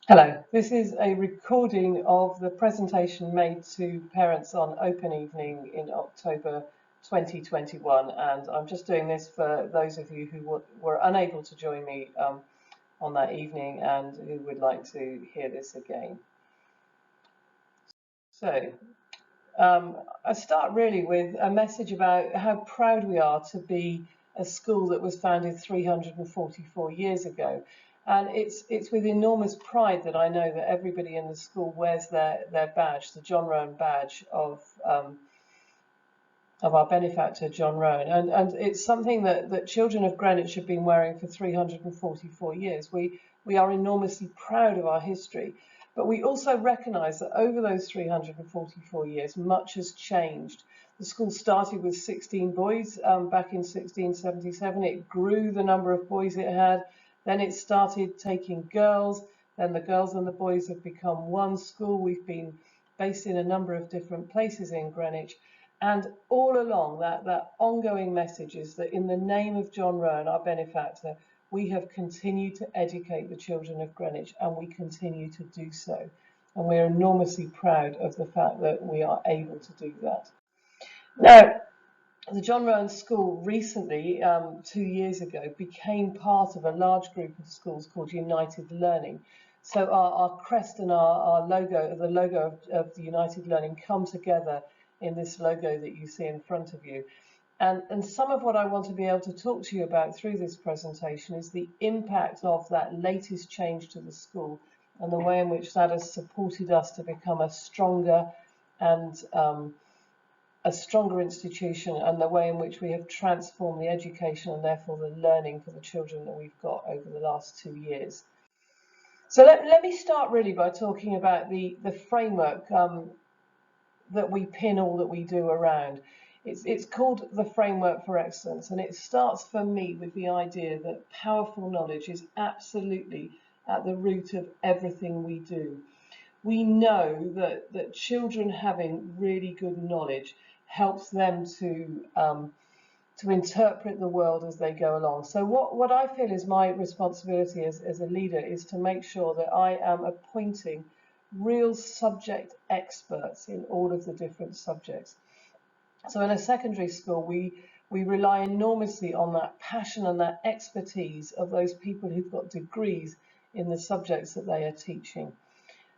Hello, this is a recording of the presentation made to parents on Open Evening in October 2021, and I'm just doing this for those of you who were unable to join me on that evening and who would like to hear this again. So I start really with a message about how proud we are to be a school that was founded 344 years ago. And it's with enormous pride that I know that everybody in the school wears their badge, the John Rowan badge of our benefactor, John Rowan. And it's something that children of Greenwich have been wearing for 344 years. We are enormously proud of our history, but we also recognise that over those 344 years, much has changed. The school started with 16 boys back in 1677. It grew the number of boys it had. Then it started taking girls. Then the girls and the boys have become one school. We've been based in a number of different places in Greenwich. And all along, that ongoing message is that in the name of John Rowan, our benefactor, we have continued to educate the children of Greenwich, and we continue to do so. And we're enormously proud of the fact that we are able to do that. Now, the John Rowan School recently, 2 years ago, became part of a large group of schools called United Learning. So our crest and our logo, the logo of the United Learning, come together in this logo that you see in front of you. And some of what I want to be able to talk to you about through this presentation is the impact of that latest change to the school and the way in which that has supported us to become a stronger and a stronger institution, and the way in which we have transformed the education and therefore the learning for the children that we've got over the last 2 years. So let me start really by talking about the framework that we pin all that we do around. It's called the Framework for Excellence, and it starts for me with the idea that powerful knowledge is absolutely at the root of everything we do. We know that children having really good knowledge helps them to interpret the world as they go along. So what I feel is my responsibility as a leader is to make sure that I am appointing real subject experts in all of the different subjects. So in a secondary school, we rely enormously on that passion and that expertise of those people who've got degrees in the subjects that they are teaching.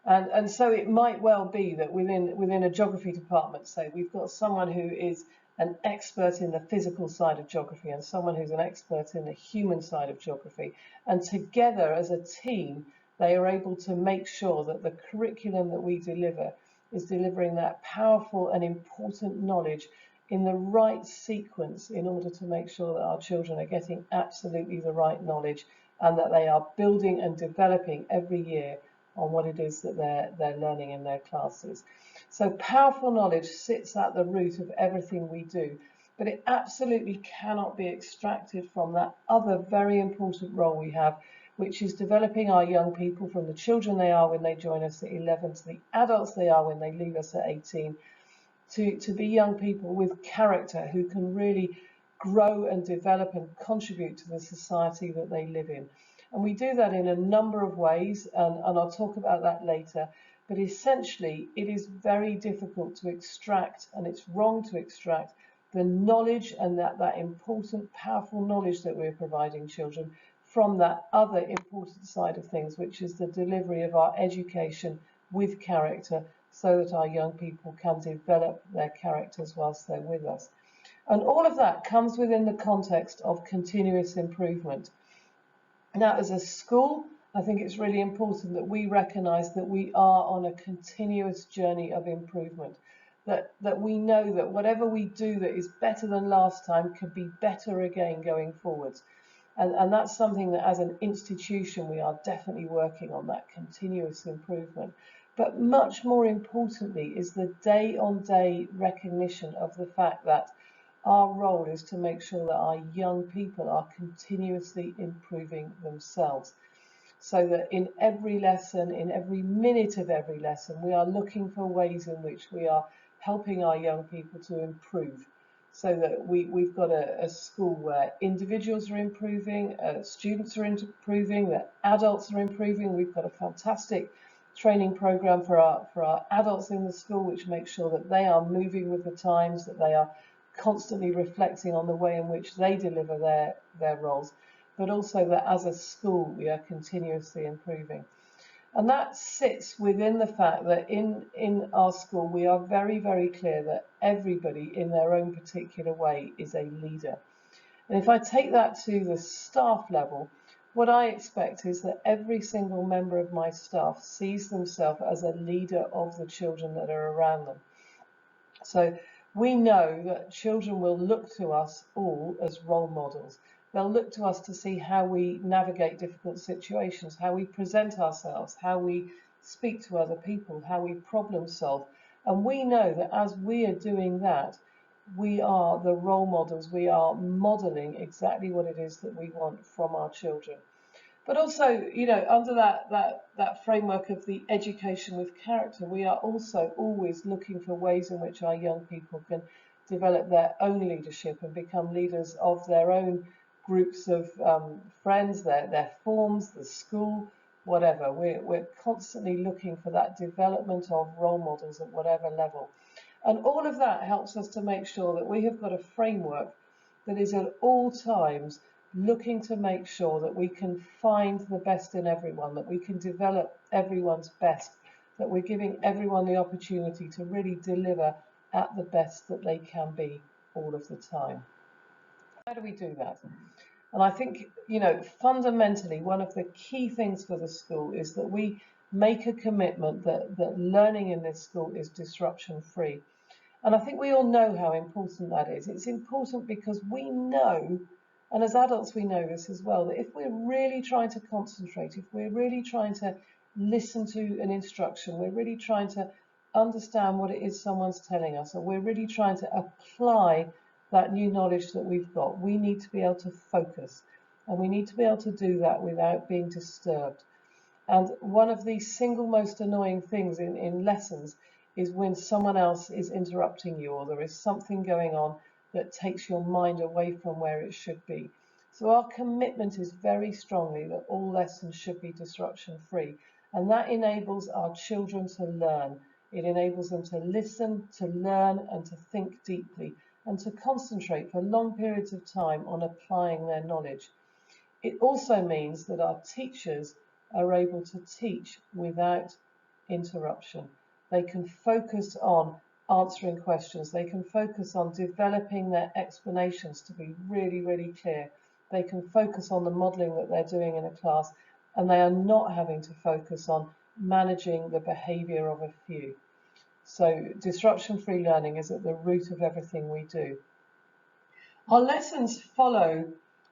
And so it might well be that within a geography department, say, we've got someone who is an expert in the physical side of geography and someone who's an expert in the human side of geography. And together as a team, they are able to make sure that the curriculum that we deliver is delivering that powerful and important knowledge in the right sequence in order to make sure that our children are getting absolutely the right knowledge and that they are building and developing every year on what it is that they're learning in their classes. So powerful knowledge sits at the root of everything we do, but it absolutely cannot be extracted from that other very important role we have, which is developing our young people from the children they are when they join us at 11 to the adults they are when they leave us at 18, to be young people with character who can really grow and develop and contribute to the society that they live in. And we do that in a number of ways, and I'll talk about that later. But essentially, it is very difficult to extract, and it's wrong to extract, the knowledge and that important, powerful knowledge that we're providing children from that other important side of things, which is the delivery of our education with character so that our young people can develop their characters whilst they're with us. And all of that comes within the context of continuous improvement. Now, as a school, I think it's really important that we recognise that we are on a continuous journey of improvement, that we know that whatever we do that is better than last time can be better again going forwards. And that's something that as an institution we are definitely working on, that continuous improvement. But much more importantly is the day-on-day recognition of the fact that our role is to make sure that our young people are continuously improving themselves, so that in every lesson, in every minute of every lesson, we are looking for ways in which we are helping our young people to improve. so that we've got a school where individuals are improving, students are improving, that adults are improving. We've got a fantastic training program for our adults in the school, which makes sure that they are moving with the times, that they are constantly reflecting on the way in which they deliver their roles, but also that as a school we are continuously improving. And that sits within the fact that in our school we are very, very clear that everybody in their own particular way is a leader. And if I take that to the staff level, what I expect is that every single member of my staff sees themselves as a leader of the children that are around them. So we know that children will look to us all as role models. They'll look to us to see how we navigate difficult situations, how we present ourselves, how we speak to other people, how we problem solve. And we know that as we are doing that, we are the role models. We are modeling exactly what it is that we want from our children. But also, under that framework of the education with character, we are also always looking for ways in which our young people can develop their own leadership and become leaders of their own groups of friends, their forms, the school, whatever. We're constantly looking for that development of role models at whatever level. And all of that helps us to make sure that we have got a framework that is at all times looking to make sure that we can find the best in everyone, that we can develop everyone's best, that we're giving everyone the opportunity to really deliver at the best that they can be all of the time. How do we do that? And I think, fundamentally, one of the key things for the school is that we make a commitment that learning in this school is disruption free. And I think we all know how important that is. It's important because we know, and as adults we know this as well, that if we're really trying to concentrate, if we're really trying to listen to an instruction, we're really trying to understand what it is someone's telling us, or we're really trying to apply that new knowledge that we've got, we need to be able to focus. And we need to be able to do that without being disturbed. And one of the single most annoying things in lessons is when someone else is interrupting you, or there is something going on that takes your mind away from where it should be. So our commitment is very strongly that all lessons should be disruption free. And that enables our children to learn. It enables them to listen, to learn, and to think deeply, and to concentrate for long periods of time on applying their knowledge. It also means that our teachers are able to teach without interruption. They can focus on answering questions. They can focus on developing their explanations to be really, really clear. They can focus on the modelling that they're doing in a class, and they are not having to focus on managing the behaviour of a few. So disruption-free learning is at the root of everything we do. Our lessons follow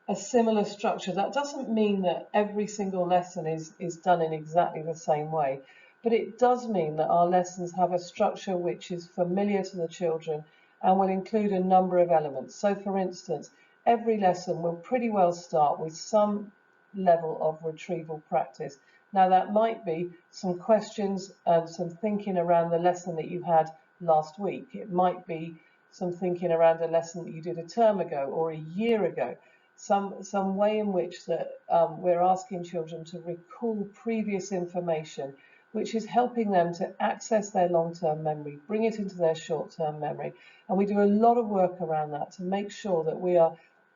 a similar structure. That doesn't mean that every single lesson is done in exactly the same way, but it does mean that our lessons have a structure which is familiar to the children and will include a number of elements. So for instance, every lesson will pretty well start with some level of retrieval practice. Now that might be some questions and some thinking around the lesson that you had last week. It might be some thinking around a lesson that you did a term ago or a year ago. Some way in which that we're asking children to recall previous information, which is helping them to access their long-term memory, bring it into their short-term memory. And we do a lot of work around that to make sure that we are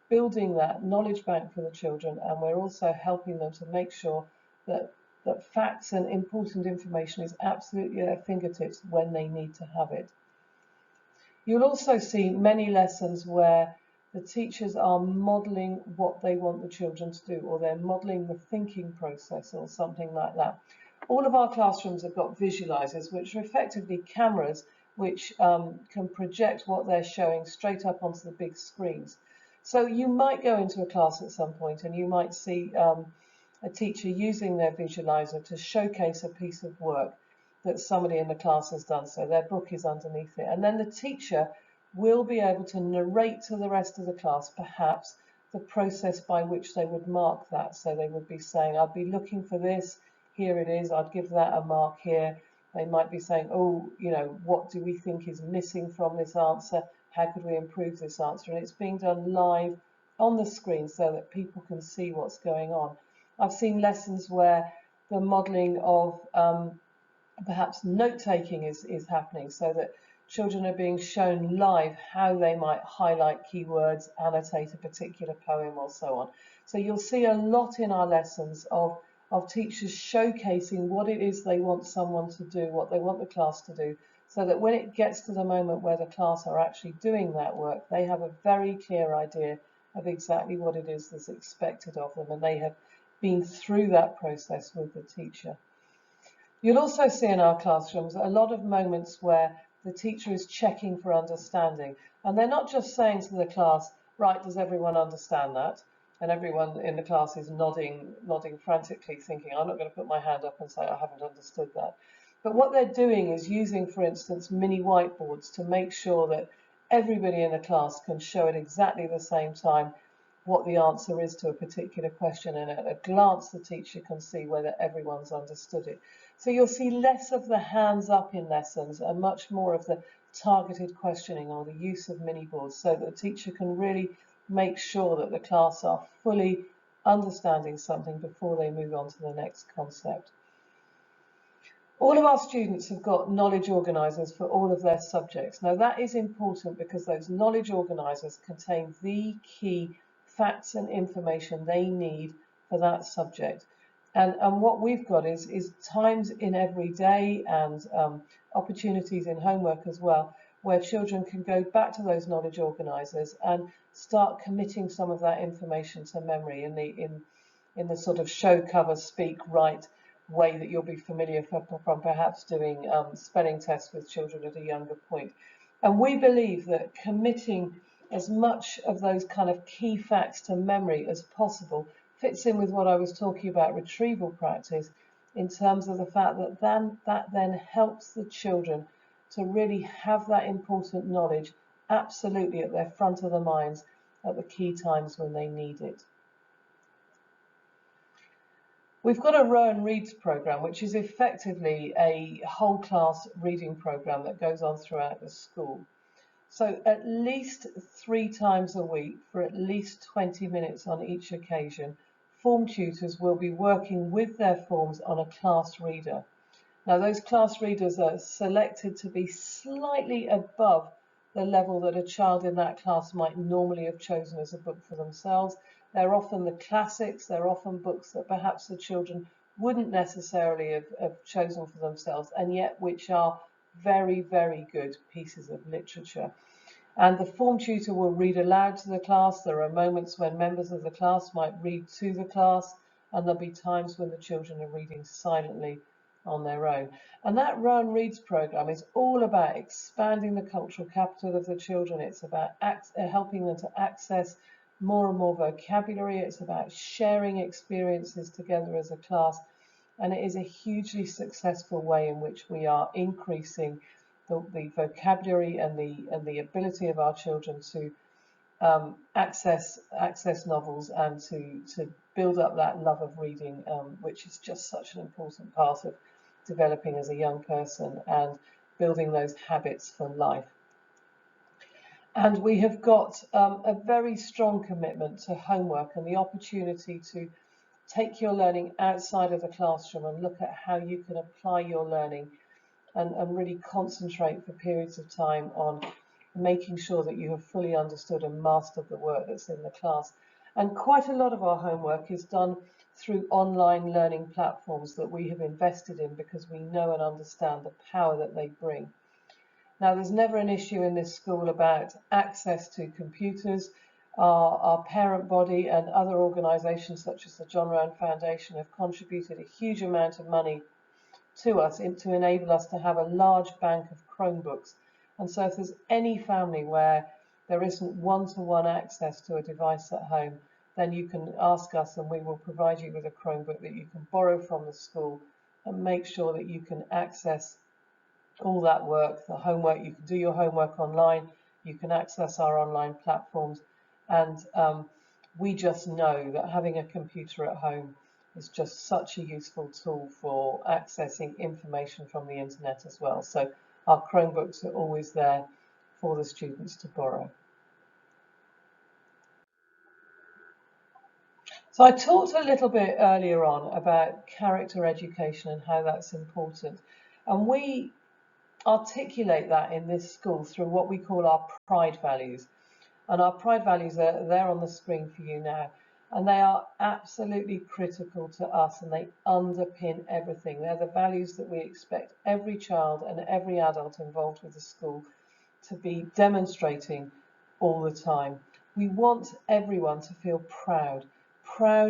building that knowledge bank for the children, and we're also helping them to make sure that facts and important information is absolutely at their fingertips when they need to have it. You'll also see many lessons where the teachers are modelling what they want the children to do, or they're modelling the thinking process or something like that. All of our classrooms have got visualizers, which are effectively cameras which can project what they're showing straight up onto the big screens. So you might go into a class at some point and you might see a teacher using their visualizer to showcase a piece of work that somebody in the class has done. So their book is underneath it. And then the teacher will be able to narrate to the rest of the class, perhaps, the process by which they would mark that. So they would be saying, I'd be looking for this, here it is, I'd give that a mark here. They might be saying, oh, what do we think is missing from this answer? how could we improve this answer? And it's being done live on the screen so that people can see what's going on. I've seen lessons where the modelling of perhaps note-taking is happening, so that children are being shown live how they might highlight keywords, annotate a particular poem, or so on. So you'll see a lot in our lessons of teachers showcasing what it is they want someone to do, what they want the class to do, so that when it gets to the moment where the class are actually doing that work, they have a very clear idea of exactly what it is that's expected of them, and they have been through that process with the teacher. You'll also see in our classrooms a lot of moments where the teacher is checking for understanding, and they're not just saying to the class, right, does everyone understand that? And everyone in the class is nodding frantically, thinking, I'm not going to put my hand up and say I haven't understood that. But what they're doing is using, for instance, mini whiteboards to make sure that everybody in the class can show at exactly the same time what the answer is to a particular question, and at a glance the teacher can see whether everyone's understood it. So you'll see less of the hands up in lessons and much more of the targeted questioning or the use of mini boards, so that the teacher can really make sure that the class are fully understanding something before they move on to the next concept. All of our students have got knowledge organisers for all of their subjects. Now that is important because those knowledge organisers contain the key facts and information they need for that subject. And what we've got is times in every day and opportunities in homework as well, where children can go back to those knowledge organisers and start committing some of that information to memory in the sort of show, cover, speak, write way that you'll be familiar from perhaps doing spelling tests with children at a younger point. And we believe that committing as much of those kind of key facts to memory as possible fits in with what I was talking about retrieval practice, in terms of the fact that that then helps the children to really have that important knowledge absolutely at their front of the minds at the key times when they need it. We've got a Rowan Reads programme, which is effectively a whole class reading programme that goes on throughout the school. So at least 3 times a week, for at least 20 minutes on each occasion, form tutors will be working with their forms on a class reader. Now those class readers are selected to be slightly above the level that a child in that class might normally have chosen as a book for themselves. They're often the classics, they're often books that perhaps the children wouldn't necessarily have chosen for themselves, and yet which are very, very good pieces of literature. And the form tutor will read aloud to the class. There are moments when members of the class might read to the class, and there'll be times when the children are reading silently on their own. And that Rowan Reads programme is all about expanding the cultural capital of the children. It's about helping them to access more and more vocabulary. It's about sharing experiences together as a class. And it is a hugely successful way in which we are increasing the vocabulary and the ability of our children to access novels and to build up that love of reading, which is just such an important part of developing as a young person and building those habits for life. And we have got a very strong commitment to homework and the opportunity to take your learning outside of the classroom and look at how you can apply your learning and really concentrate for periods of time on making sure that you have fully understood and mastered the work that's in the class. And quite a lot of our homework is done through online learning platforms that we have invested in because we know and understand the power that they bring. Now, there's never an issue in this school about access to computers. Our parent body and other organisations such as the John Rowan Foundation have contributed a huge amount of money to us to enable us to have a large bank of Chromebooks. And so if there's any family where there isn't one-to-one access to a device at home, then you can ask us and we will provide you with a Chromebook that you can borrow from the school and make sure that you can access all that work, the homework. You can do your homework online, you can access our online platforms, and we just know that having a computer at home is just such a useful tool for accessing information from the internet as well. So our Chromebooks are always there for the students to borrow. So I talked a little bit earlier on about character education and how that's important. And we articulate that in this school through what we call our pride values. And our pride values are there on the screen for you now. And they are absolutely critical to us, and they underpin everything. They're the values that we expect every child and every adult involved with the school to be demonstrating all the time. We want everyone to feel proud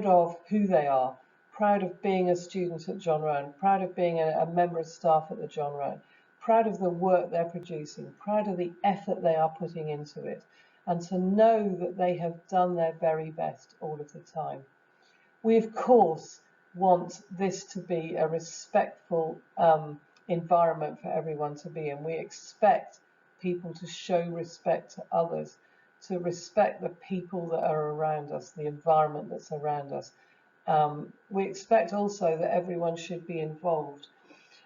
of who they are, proud of being a student at John Rowan, proud of being a member of staff at the John Rowan, proud of the work they're producing, proud of the effort they are putting into it, and to know that they have done their very best all of the time. We, of course, want this to be a respectful environment for everyone to be in. We expect people to show respect to others, to respect the people that are around us, the environment that's around us. We expect also that everyone should be involved.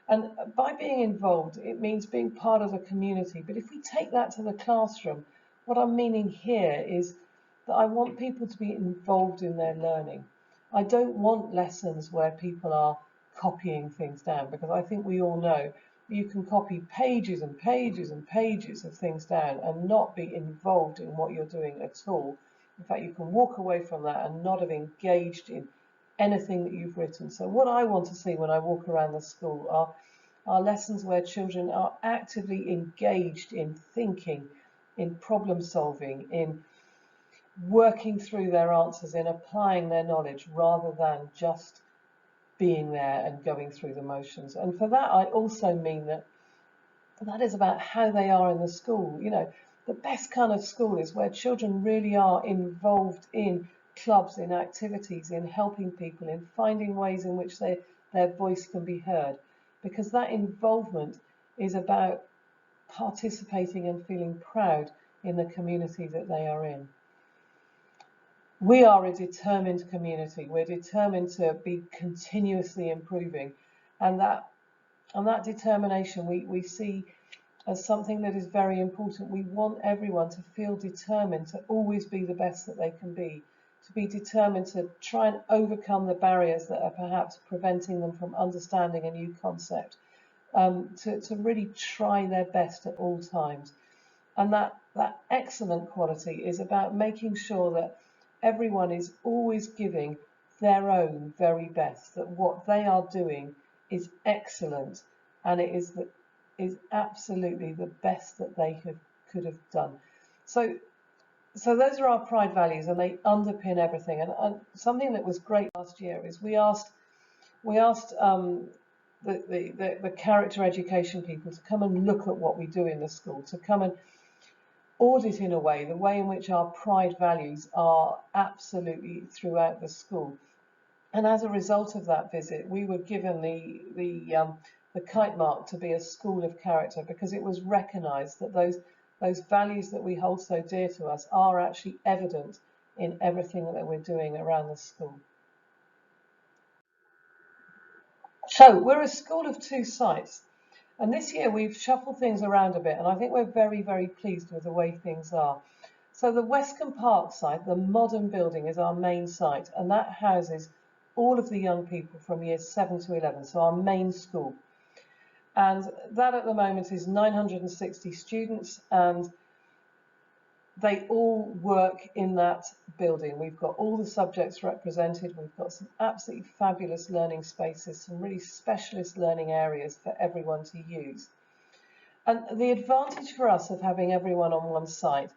And by being involved, it means being part of the community. But if we take that to the classroom, what I'm meaning here is that I want people to be involved in their learning. I don't want lessons where people are copying things down, because I think we all know you can copy pages and pages and pages of things down and not be involved in what you're doing at all. In fact, you can walk away from that and not have engaged in anything that you've written. So what I want to see when I walk around the school are lessons where children are actively engaged in thinking, in problem solving, in working through their answers, in applying their knowledge, rather than just being there and going through the motions. And for that, I also mean that is about how they are in the school. You know, the best kind of school is where children really are involved in clubs, in activities, in helping people, in finding ways in which their voice can be heard, because that involvement is about participating and feeling proud in the community that they are in. We are a determined community. We're determined to be continuously improving, and that determination we see as something that is very important. We want everyone to feel determined to always be the best that they can be, to be determined to try and overcome the barriers that are perhaps preventing them from understanding a new concept, to really try their best at all times. And that excellent quality is about making sure that everyone is always giving their own very best, that what they are doing is excellent, and it is absolutely the best that they could have done. So those are our pride values, and they underpin everything. And something that was great last year is we asked the character education people to come and look at what we do in the school, to come and audit in a way the way in which our pride values are absolutely throughout the school. And as a result of that visit, we were given the kite mark to be a school of character, because it was recognised that those values that we hold so dear to us are actually evident in everything that we're doing around the school. So we're a school of 2 sites. And this year we've shuffled things around a bit, and I think we're very, very pleased with the way things are. So the Westcombe Park site, the modern building, is our main site, and that houses all of the young people from years 7 to 11, so our main school. And that at the moment is 960 students, and they all work in that building. We've got all the subjects represented. We've got some absolutely fabulous learning spaces, some really specialist learning areas for everyone to use. And the advantage for us of having everyone on one site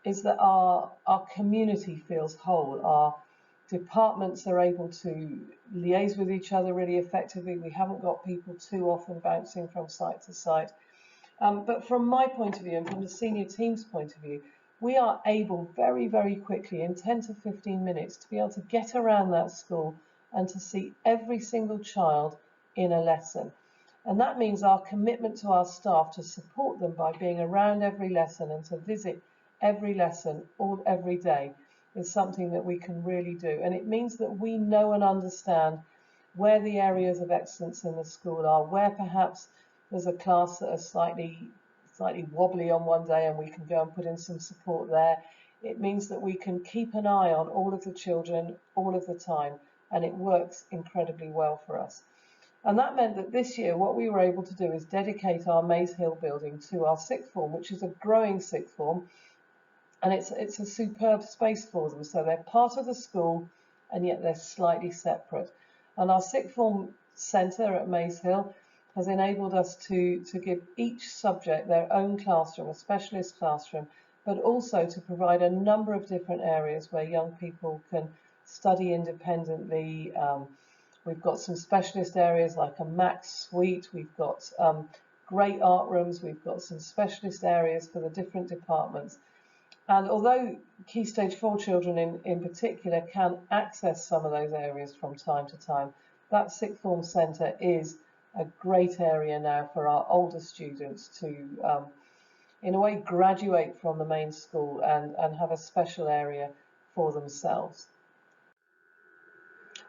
is that our community feels whole. Our departments are able to liaise with each other really effectively. We haven't got people too often bouncing from site to site. But from my point of view, and from the senior team's point of view, we are able very, very quickly, in 10 to 15 minutes, to be able to get around that school and to see every single child in a lesson. And that means our commitment to our staff to support them by being around every lesson and to visit every lesson every day is something that we can really do. And it means that we know and understand where the areas of excellence in the school are, where perhaps there's a class that are slightly slightly wobbly on one day and we can go and put in some support there. It means that we can keep an eye on all of the children all of the time, and it works incredibly well for us. And that meant that this year what we were able to do is dedicate our Maze Hill building to our sixth form, which is a growing sixth form, and it's a superb space for them. So they're part of the school and yet they're slightly separate. And our sixth form centre at Maze Hill has enabled us to give each subject their own classroom, a specialist classroom, but also to provide a number of different areas where young people can study independently. We've got some specialist areas like a Max suite. We've got great art rooms. We've got some specialist areas for the different departments. And although Key Stage 4 children in particular can access some of those areas from time to time, that sixth form centre is a great area now for our older students to, in a way, graduate from the main school and have a special area for themselves.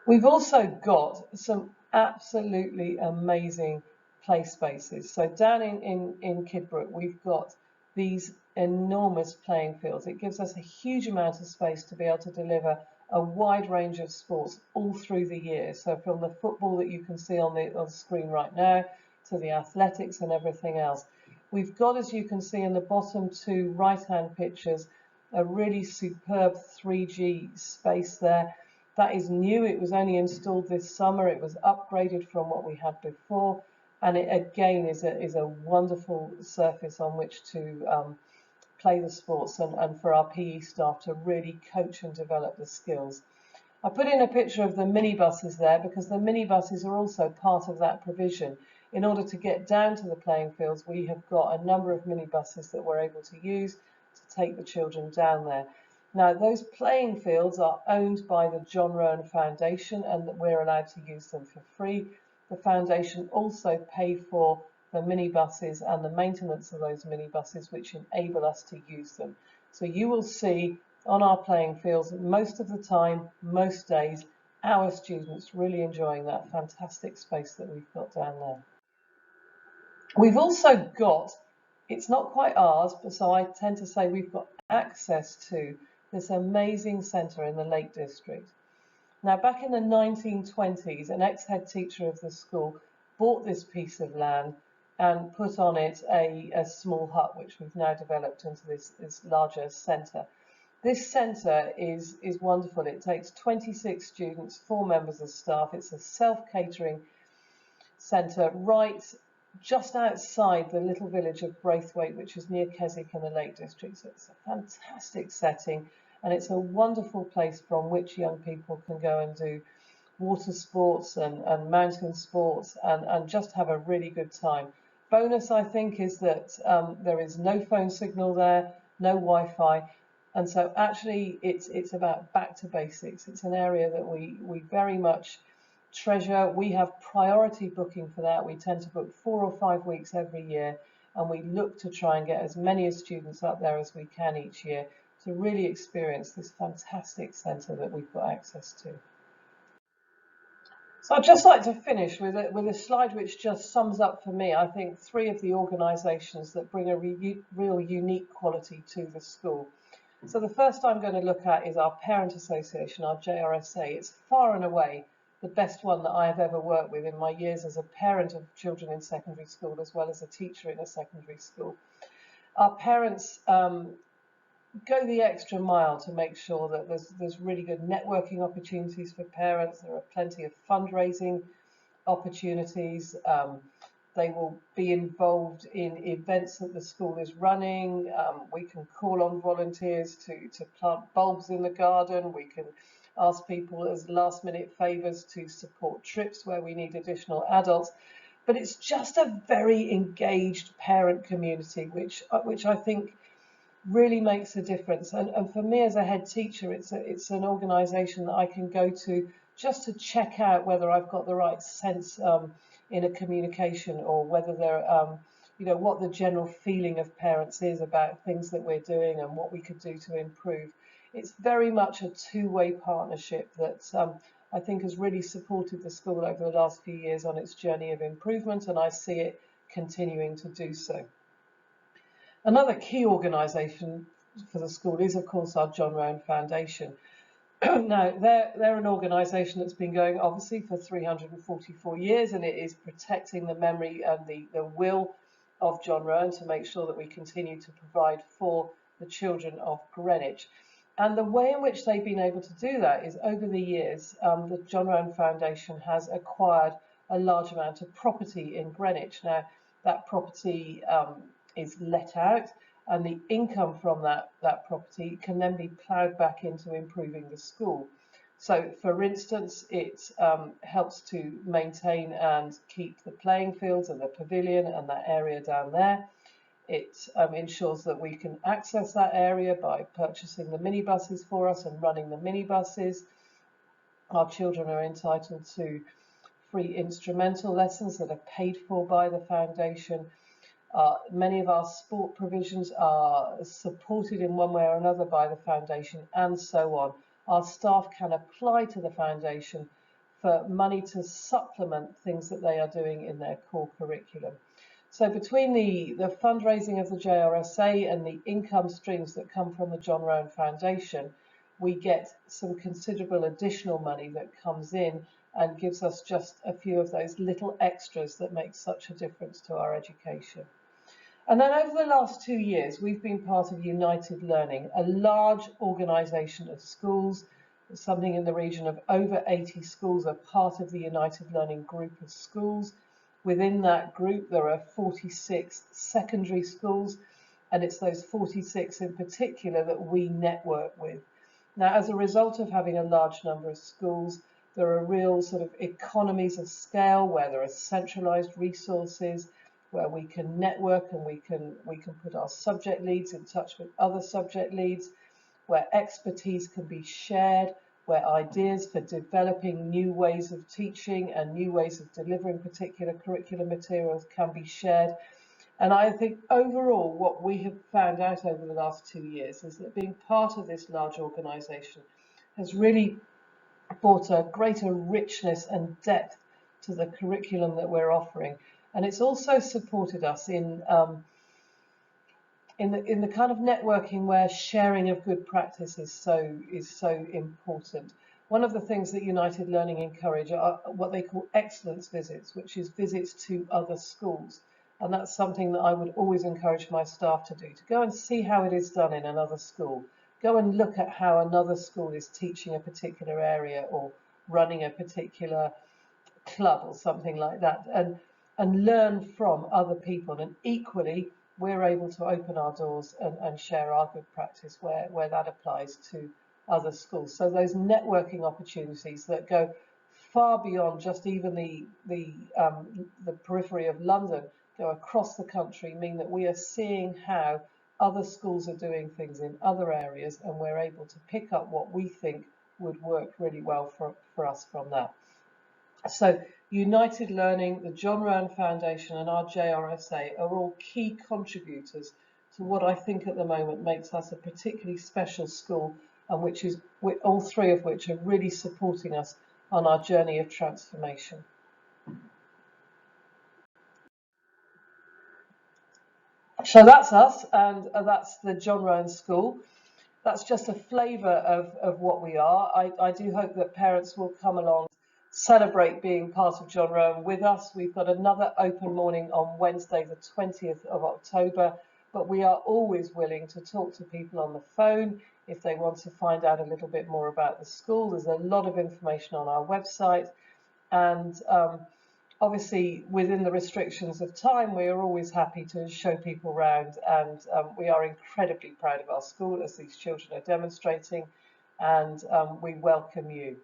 We've also got some absolutely amazing play spaces. So down in Kidbrooke, we've got these enormous playing fields. It gives us a huge amount of space to be able to deliver a wide range of sports all through the year. So from the football that you can see on the screen right now to the athletics and everything else. We've got, as you can see in the bottom two right-hand pictures, a really superb 3G space there. That is new. It was only installed this summer. It was upgraded from what we had before. And it again is a wonderful surface on which to play the sports and for our PE staff to really coach and develop the skills. I put in a picture of the minibuses there because the minibuses are also part of that provision. In order to get down to the playing fields, we have got a number of minibuses that we're able to use to take the children down there. Now, those playing fields are owned by the John Rowan Foundation and we're allowed to use them for free. The foundation also pay for the minibuses and the maintenance of those minibuses, which enable us to use them. So you will see on our playing fields, most of the time, most days, our students really enjoying that fantastic space that we've got down there. We've also got, it's not quite ours, but so I tend to say we've got access to this amazing centre in the Lake District. Now, back in the 1920s, an ex-head teacher of the school bought this piece of land and put on it a small hut, which we've now developed into this larger centre. This centre is wonderful. It takes 26 students, 4 members of staff. It's a self-catering centre right just outside the little village of Braithwaite, which is near Keswick in the Lake District. So it's a fantastic setting. And it's a wonderful place from which young people can go and do water sports and mountain sports and just have a really good time. Bonus, I think, is that there is no phone signal there, no Wi-Fi. And so actually it's about back to basics. It's an area that we very much treasure. We have priority booking for that. We tend to book 4 or 5 weeks every year, and we look to try and get as many students up there as we can each year to really experience this fantastic centre that we've got access to. So I'd just like to finish with a slide which just sums up for me, I think, 3 of the organisations that bring a real unique quality to the school. So the first I'm going to look at is our Parent Association, our JRSA. It's far and away the best one that I have ever worked with in my years as a parent of children in secondary school, as well as a teacher in a secondary school. Our parents go the extra mile to make sure that there's really good networking opportunities for parents. There are plenty of fundraising opportunities. They will be involved in events that the school is running. We can call on volunteers to plant bulbs in the garden. We can ask people as last minute favours to support trips where we need additional adults. But it's just a very engaged parent community, which I think really makes a difference. And for me as a head teacher, it's an organisation that I can go to just to check out whether I've got the right sense in a communication, or whether they're, what the general feeling of parents is about things that we're doing and what we could do to improve. It's very much a two-way partnership that I think has really supported the school over the last few years on its journey of improvement, and I see it continuing to do so. Another key organisation for the school is, of course, our John Rowan Foundation. Now, they're an organisation that's been going, obviously, for 344 years, and it is protecting the memory and the will of John Rowan to make sure that we continue to provide for the children of Greenwich. And the way in which they've been able to do that is, over the years, the John Rowan Foundation has acquired a large amount of property in Greenwich. Now, that property is let out, and the income from that property can then be ploughed back into improving the school. So, for instance, it helps to maintain and keep the playing fields and the pavilion and that area down there. It ensures that we can access that area by purchasing the minibuses for us and running the minibuses. Our children are entitled to free instrumental lessons that are paid for by the foundation. Many of our sport provisions are supported in one way or another by the foundation, and so on. Our staff can apply to the foundation for money to supplement things that they are doing in their core curriculum. So between the fundraising of the JRSA and the income streams that come from the John Rowan Foundation, we get some considerable additional money that comes in and gives us just a few of those little extras that make such a difference to our education. And then over the last 2 years, we've been part of United Learning, a large organisation of schools. Something in the region of over 80 schools are part of the United Learning group of schools. Within that group, there are 46 secondary schools, and it's those 46 in particular that we network with. Now, as a result of having a large number of schools, there are real sort of economies of scale where there are centralised resources, where we can network and we can put our subject leads in touch with other subject leads, where expertise can be shared, where ideas for developing new ways of teaching and new ways of delivering particular curriculum materials can be shared. And I think overall what we have found out over the last 2 years is that being part of this large organisation has really brought a greater richness and depth to the curriculum that we're offering. And it's also supported us in the kind of networking where sharing of good practice is so important. One of the things that United Learning encourage are what they call excellence visits, which is visits to other schools. And that's something that I would always encourage my staff to do, to go and see how it is done in another school. Go and look at how another school is teaching a particular area or running a particular club or something like that, and learn from other people. And equally, we're able to open our doors and share our good practice where that applies to other schools. So those networking opportunities that go far beyond just even the periphery of London, go across the country, mean that we are seeing how other schools are doing things in other areas, and we're able to pick up what we think would work really well for us from that. So United Learning, the John Rowan Foundation and our JRSA are all key contributors to what I think at the moment makes us a particularly special school, and which is all three of which are really supporting us on our journey of transformation. So that's us, and that's the John Rowan School. That's just a flavour of what we are. I do hope that parents will come along, celebrate being part of John Rowan with us. We've got another open morning on Wednesday, the 20th of October, but we are always willing to talk to people on the phone if they want to find out a little bit more about the school. There's a lot of information on our website, and obviously within the restrictions of time, we are always happy to show people around, and we are incredibly proud of our school as these children are demonstrating, and we welcome you.